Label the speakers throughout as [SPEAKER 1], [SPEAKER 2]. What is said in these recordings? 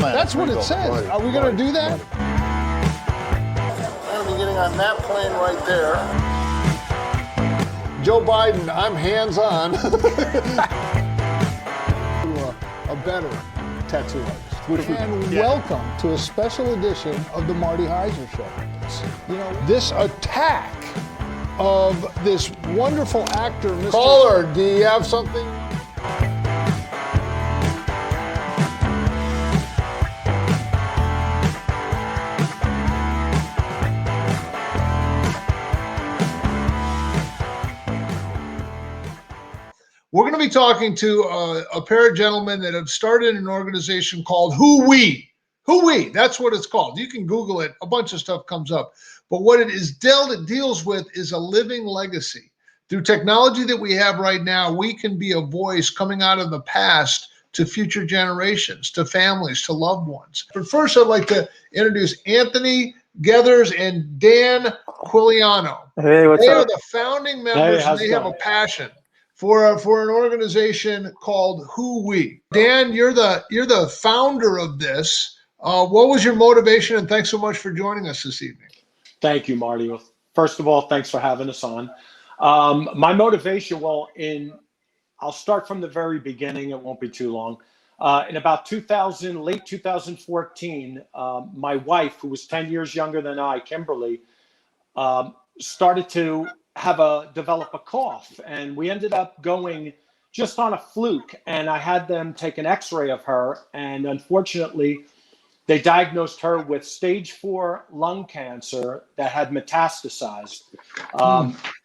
[SPEAKER 1] That's what it says. Are we going to do that?
[SPEAKER 2] I'm going to be getting on that plane right there.
[SPEAKER 1] Joe Biden, I'm hands-on. A better tattoo artist. And welcome to a special edition of the Marty Heiser Show. You know, this attack of this wonderful actor, Mr. Caller, do you have something? We're going to be talking to a pair of gentlemen that have started an organization called Whoowe. Whoowe, that's what it's called. You can Google it. A bunch of stuff comes up. But what it deals with is a living legacy. Through technology that we have right now, we can be a voice coming out of the past to future generations, to families, to loved ones. But first, I'd like to introduce Anthony Geathers and Dan Qualiano.
[SPEAKER 3] Hey, what's
[SPEAKER 1] they
[SPEAKER 3] up?
[SPEAKER 1] are the founding members, and they have a passion for an organization called Whoowe. Dan, you're the founder of this. What was your motivation? And thanks so much for joining us this evening.
[SPEAKER 3] Thank you, Marty. Well, first of all, thanks for having us on. My motivation, I'll start from the very beginning. It won't be too long. In about late 2014, my wife, who was 10 years younger than I, Kimberly, started to develop a cough, and we ended up going just on a fluke, and I had them take an x-ray of her, and unfortunately they diagnosed her with stage 4 lung cancer that had metastasized.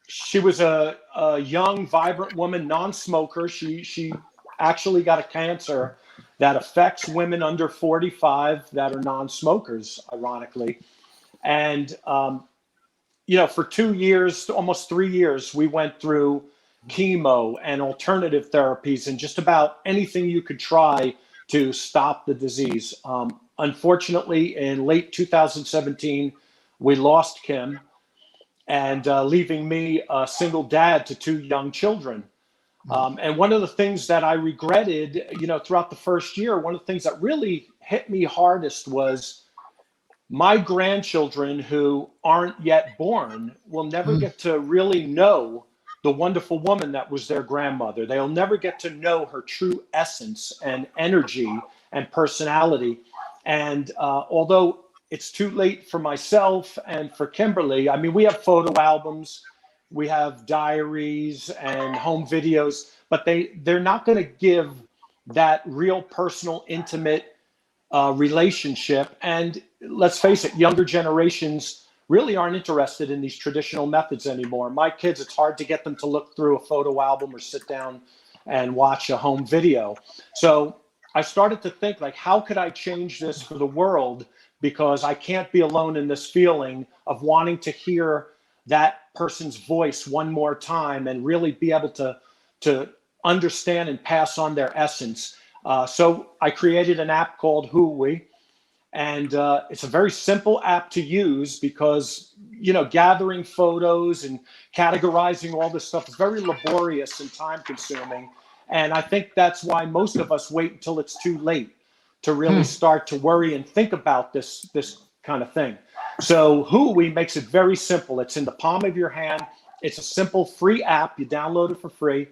[SPEAKER 3] She was a young, vibrant woman, non-smoker. She actually got a cancer that affects women under 45 that are non-smokers, ironically. And for 2 years, almost 3 years, we went through chemo and alternative therapies and just about anything you could try to stop the disease. Unfortunately, in late 2017, we lost Kim, and leaving me a single dad to 2 young children. And one of the things that I regretted, throughout the first year, one of the things that really hit me hardest was my grandchildren who aren't yet born will never get to really know the wonderful woman that was their grandmother. They'll never get to know her true essence and energy and personality. And although it's too late for myself and for Kimberly, I mean, we have photo albums, we have diaries and home videos, but they're not going to give that real personal, intimate relationship. And let's face it, younger generations really aren't interested in these traditional methods anymore. My kids, it's hard to get them to look through a photo album or sit down and watch a home video. So I started to think, like, how could I change this for the world? Because I can't be alone in this feeling of wanting to hear that person's voice one more time and really be able to understand and pass on their essence. So I created an app called Whoowe, and it's a very simple app to use because, gathering photos and categorizing all this stuff is very laborious and time consuming. And I think that's why most of us wait until it's too late to really start to worry and think about this kind of thing. So Whoowe makes it very simple. It's in the palm of your hand. It's a simple free app. You download it for free.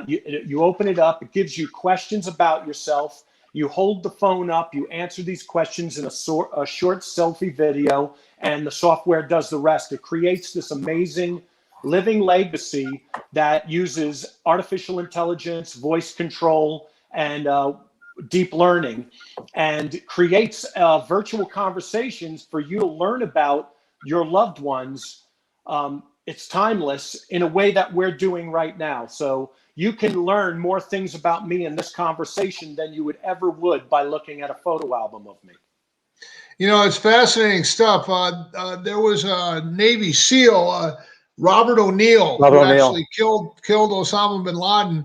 [SPEAKER 3] You open it up. It gives you questions about yourself. You hold the phone up. You answer these questions in a short selfie video, and the software does the rest. It creates this amazing living legacy that uses artificial intelligence, voice control, and deep learning, and creates virtual conversations for you to learn about your loved ones. It's timeless in a way that we're doing right now. So you can learn more things about me in this conversation than you would by looking at a photo album of me.
[SPEAKER 1] It's fascinating stuff. There was a Navy SEAL, Robert O'Neill, who actually killed Osama bin Laden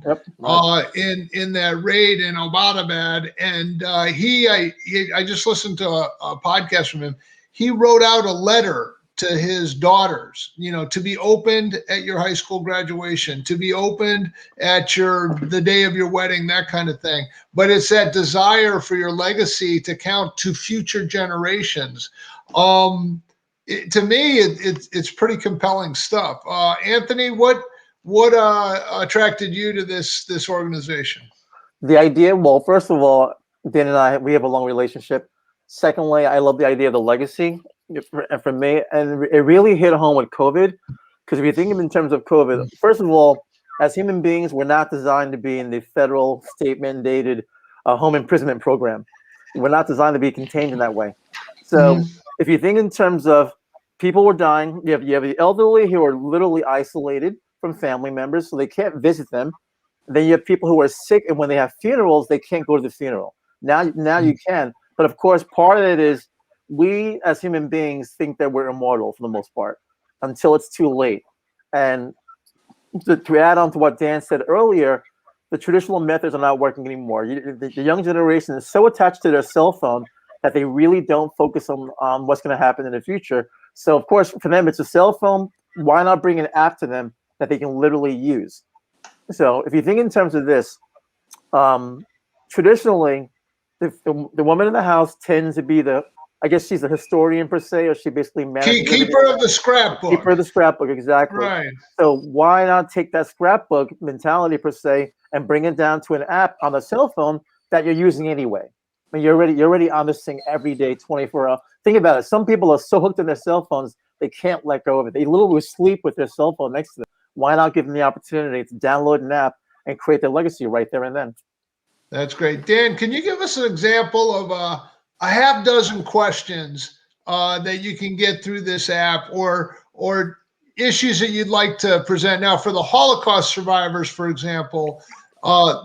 [SPEAKER 1] in that raid in Abbottabad. And I just listened to a podcast from him. He wrote out a letter to his daughters, you know, to be opened at your high school graduation, to be opened at the day of your wedding, that kind of thing. But it's that desire for your legacy to count to future generations. To me, it's pretty compelling stuff. Anthony, what attracted you to this organization?
[SPEAKER 4] The idea, well, first of all, Dan and I, we have a long relationship. Secondly, I love the idea of the legacy for me, and it really hit home with COVID, because if you think of it in terms of COVID, first of all, as human beings, we're not designed to be in the federal state mandated home imprisonment program. We're not designed to be contained in that way. So if you think in terms of people were dying, you have the elderly who are literally isolated from family members, so they can't visit them. Then you have people who are sick, and when they have funerals, they can't go to the funeral. Now you can. But of course, part of it is we as human beings think that we're immortal for the most part until it's too late. And to add on to what Dan said earlier, the traditional methods are not working anymore. The young generation is so attached to their cell phone that they really don't focus on what's going to happen in the future. So of course, for them, it's a cell phone. Why not bring an app to them that they can literally use? So if you think in terms of this, traditionally, the woman in the house tends to be I guess she's a historian per se, or she basically manages
[SPEAKER 1] keeper of the scrapbook.
[SPEAKER 4] Keeper of the scrapbook, exactly.
[SPEAKER 1] Right.
[SPEAKER 4] So why not take that scrapbook mentality per se and bring it down to an app on the cell phone that you're using anyway? I mean, you're already on this thing every day, 24 hours. Think about it. Some people are so hooked on their cell phones they can't let go of it. They literally sleep with their cell phone next to them. Why not give them the opportunity to download an app and create their legacy right there and then?
[SPEAKER 1] That's great. Dan, can you give us an example of a half dozen questions that you can get through this app, or issues that you'd like to present? Now, for the Holocaust survivors, for example,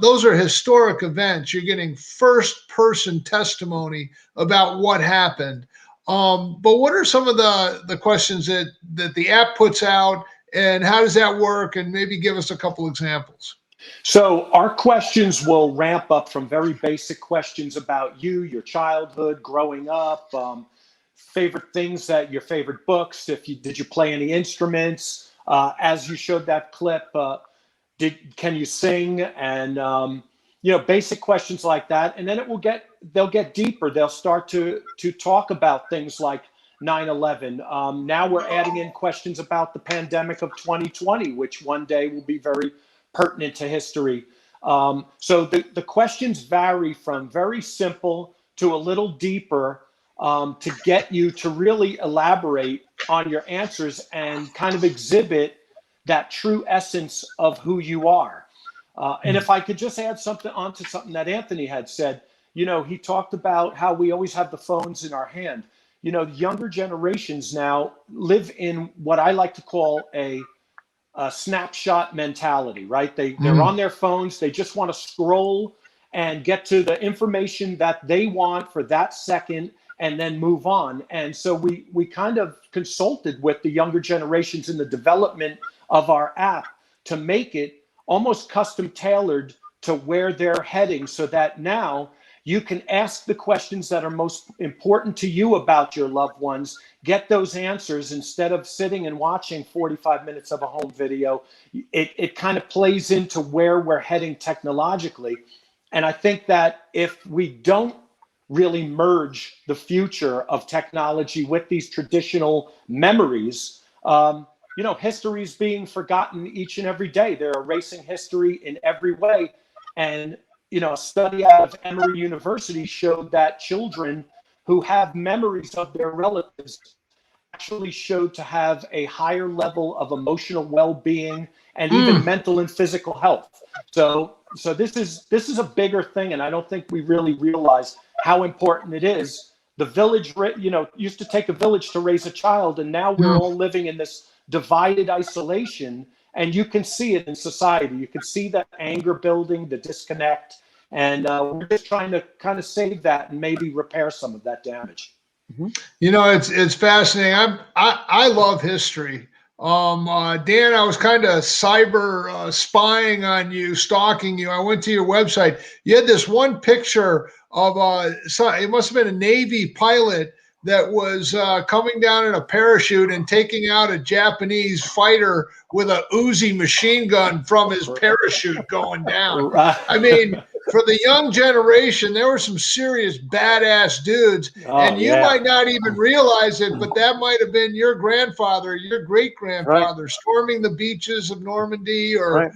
[SPEAKER 1] those are historic events. You're getting first-person testimony about what happened. But what are some of the questions that the app puts out, and how does that work? And maybe give us a couple examples.
[SPEAKER 3] So our questions will ramp up from very basic questions about you, your childhood, growing up, favorite things, your favorite books. Did you play any instruments? As you showed that clip, can you sing? And basic questions like that. And then they'll get deeper. They'll start to talk about things like 9/11. Now we're adding in questions about the pandemic of 2020, which one day will be very pertinent to history. So the questions vary from very simple to a little deeper, to get you to really elaborate on your answers and kind of exhibit that true essence of who you are. And if I could just add something onto something that Anthony had said, he talked about how we always have the phones in our hand. The younger generations now live in what I like to call a snapshot mentality, right? They're on their phones. They just want to scroll and get to the information that they want for that second and then move on. And so we kind of consulted with the younger generations in the development of our app to make it almost custom tailored to where they're heading, so that now you can ask the questions that are most important to you about your loved ones, get those answers instead of sitting and watching 45 minutes of a home video. It kind of plays into where we're heading technologically. And I think that if we don't really merge the future of technology with these traditional memories, history is being forgotten each and every day. They're erasing history in every way. And a study out of Emory University showed that children who have memories of their relatives actually showed to have a higher level of emotional well-being and even mental and physical health. So this is a bigger thing, and I don't think we really realize how important it is. The village, used to take a village to raise a child, and now we're all living in this divided isolation, and you can see it in society. You can see that anger building, the disconnect. And we're just trying to kind of save that and maybe repair some of that damage.
[SPEAKER 1] It's fascinating. I love history. Dan, I was kind of cyber spying on you, stalking you. I went to your website. You had this one picture of it must have been a Navy pilot that was coming down in a parachute and taking out a Japanese fighter with a Uzi machine gun from his parachute going down. I mean, for the young generation, there were some serious badass dudes, and you might not even realize it, but that might have been your grandfather, your great grandfather, storming the beaches of Normandy, or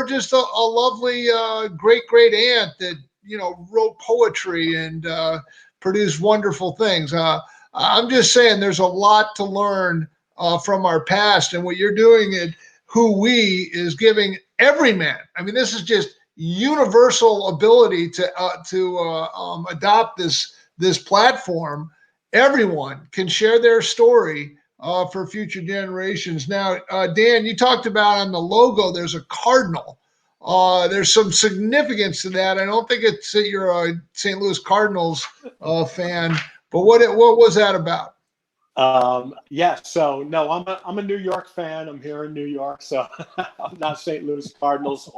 [SPEAKER 1] just a lovely great aunt that wrote poetry and produced wonderful things. I'm just saying, there's a lot to learn from our past, and what you're doing at Whoowe is giving every man. I mean, this is just universal ability to adopt this platform. Everyone can share their story for future generations. Now, Dan, you talked about on the logo, there's a cardinal. There's some significance to that. I don't think it's that you're a St. Louis Cardinals fan, but what was that about?
[SPEAKER 3] So no, I'm a New York fan. I'm here in New York, so I'm not St. Louis Cardinals.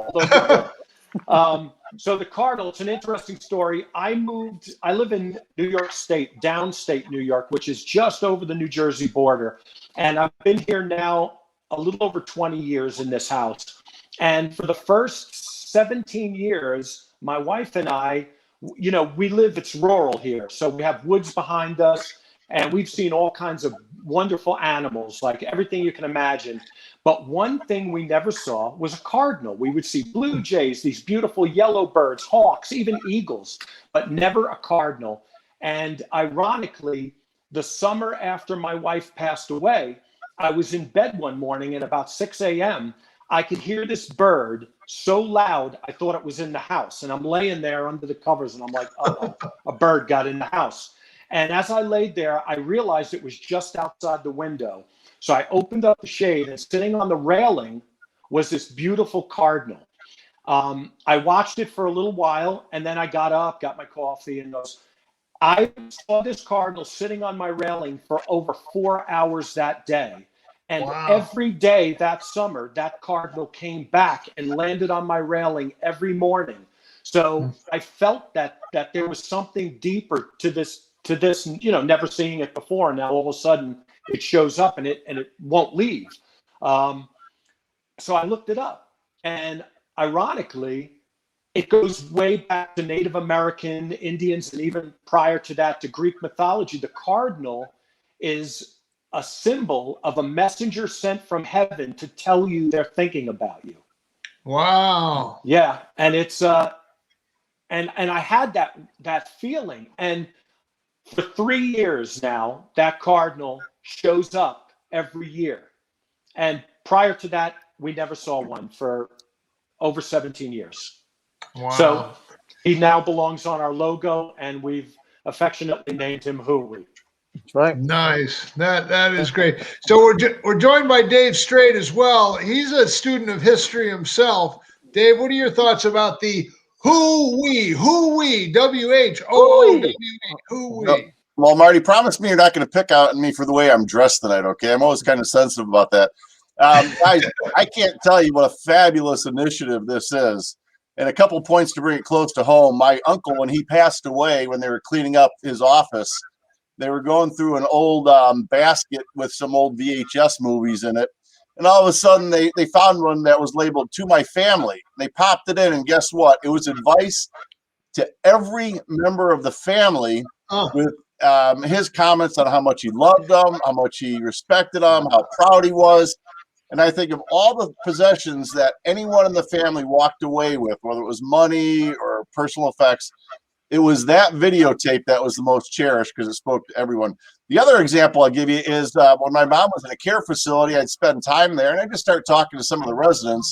[SPEAKER 3] So the Cardinal, it's an interesting story. I live in New York State, downstate New York, which is just over the New Jersey border. And I've been here now a little over 20 years in this house. And for the first 17 years, my wife and I, it's rural here. So we have woods behind us, and we've seen all kinds of wonderful animals, like everything you can imagine. But one thing we never saw was a cardinal. We would see blue jays, these beautiful yellow birds, hawks, even eagles, but never a cardinal. And ironically, the summer after my wife passed away, I was in bed one morning at about 6 a.m. I could hear this bird so loud, I thought it was in the house. And I'm laying there under the covers, and I'm like, uh-oh, a bird got in the house. And as I laid there, I realized it was just outside the window. So I opened up the shade, and sitting on the railing was this beautiful cardinal. I watched it for a little while, and then I got up, got my coffee, and I saw this cardinal sitting on my railing for over 4 hours that day. And every day that summer, that cardinal came back and landed on my railing every morning. So I felt that there was something deeper to this, never seeing it before. Now all of a sudden it shows up and it won't leave. So I looked it up, and ironically, it goes way back to Native American Indians, and even prior to that to Greek mythology. The cardinal is a symbol of a messenger sent from heaven to tell you they're thinking about you.
[SPEAKER 1] Wow.
[SPEAKER 3] Yeah. And it's, and I had that feeling. And for 3 years now, that cardinal shows up every year. And prior to that, we never saw one for over 17 years.
[SPEAKER 1] Wow.
[SPEAKER 3] So he now belongs on our logo, and we've affectionately named him Whoowe.
[SPEAKER 4] That's right.
[SPEAKER 1] Nice. That is great. So we're joined by Dave Streit as well. He's a student of history himself. Dave, what are your thoughts about the Whoowe, WHOOWE, Whoowe?
[SPEAKER 2] Well, Marty, promise me you're not going to pick out me for the way I'm dressed tonight, okay? I'm always kind of sensitive about that. Guys, I can't tell you what a fabulous initiative this is. And a couple points to bring it close to home. My uncle, when he passed away, when they were cleaning up his office, they were going through an old basket with some old VHS movies in it. And all of a sudden, they found one that was labeled "To My Family." They popped it in, and guess what? It was advice to every member of the family with his comments on how much he loved them, how much he respected them, how proud he was. And I think of all the possessions that anyone in the family walked away with, whether it was money or personal effects, it was that videotape that was the most cherished because it spoke to everyone. The other example I'll give you is when my mom was in a care facility, I'd spend time there, and I just started talking to some of the residents.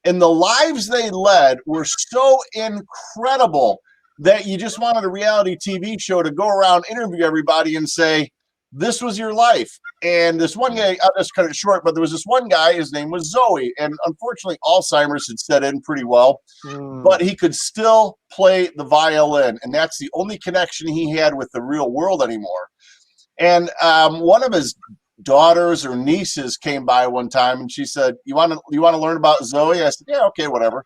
[SPEAKER 2] And the lives they led were so incredible that you just wanted a reality TV show to go around, interview everybody, and say, this was your life. And this one guy, I'll just cut it short, but there was this one guy, his name was Zoe. And unfortunately, Alzheimer's had set in pretty well, but he could still play the violin. And that's the only connection he had with the real world anymore. And one of his daughters or nieces came by one time, and she said, you want to learn about Zoe? I said, yeah, okay, whatever.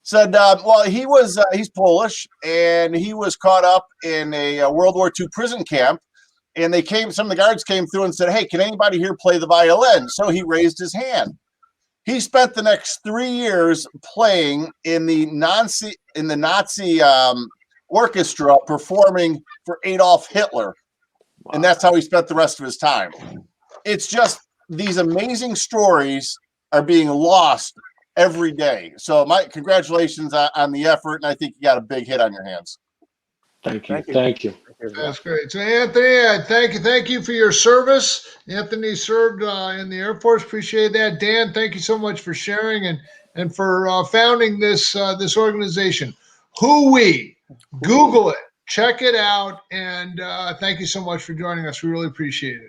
[SPEAKER 2] Said, well, he's Polish, and he was caught up in a World War II prison camp. And some of the guards came through and said, hey, can anybody here play the violin? So he raised his hand. He spent the next 3 years playing in the Nazi orchestra, performing for Adolf Hitler. Wow. And that's how he spent the rest of his time. It's just these amazing stories are being lost every day. So my congratulations on the effort, and I think you got a big hit on your hands.
[SPEAKER 3] Thank you.
[SPEAKER 1] That's great. So Anthony, thank you for your service. Anthony served in the Air Force. Appreciate that. Dan, thank you so much for sharing and for founding this organization. Whoowe. Google it, check it out, and thank you so much for joining us. We really appreciate it.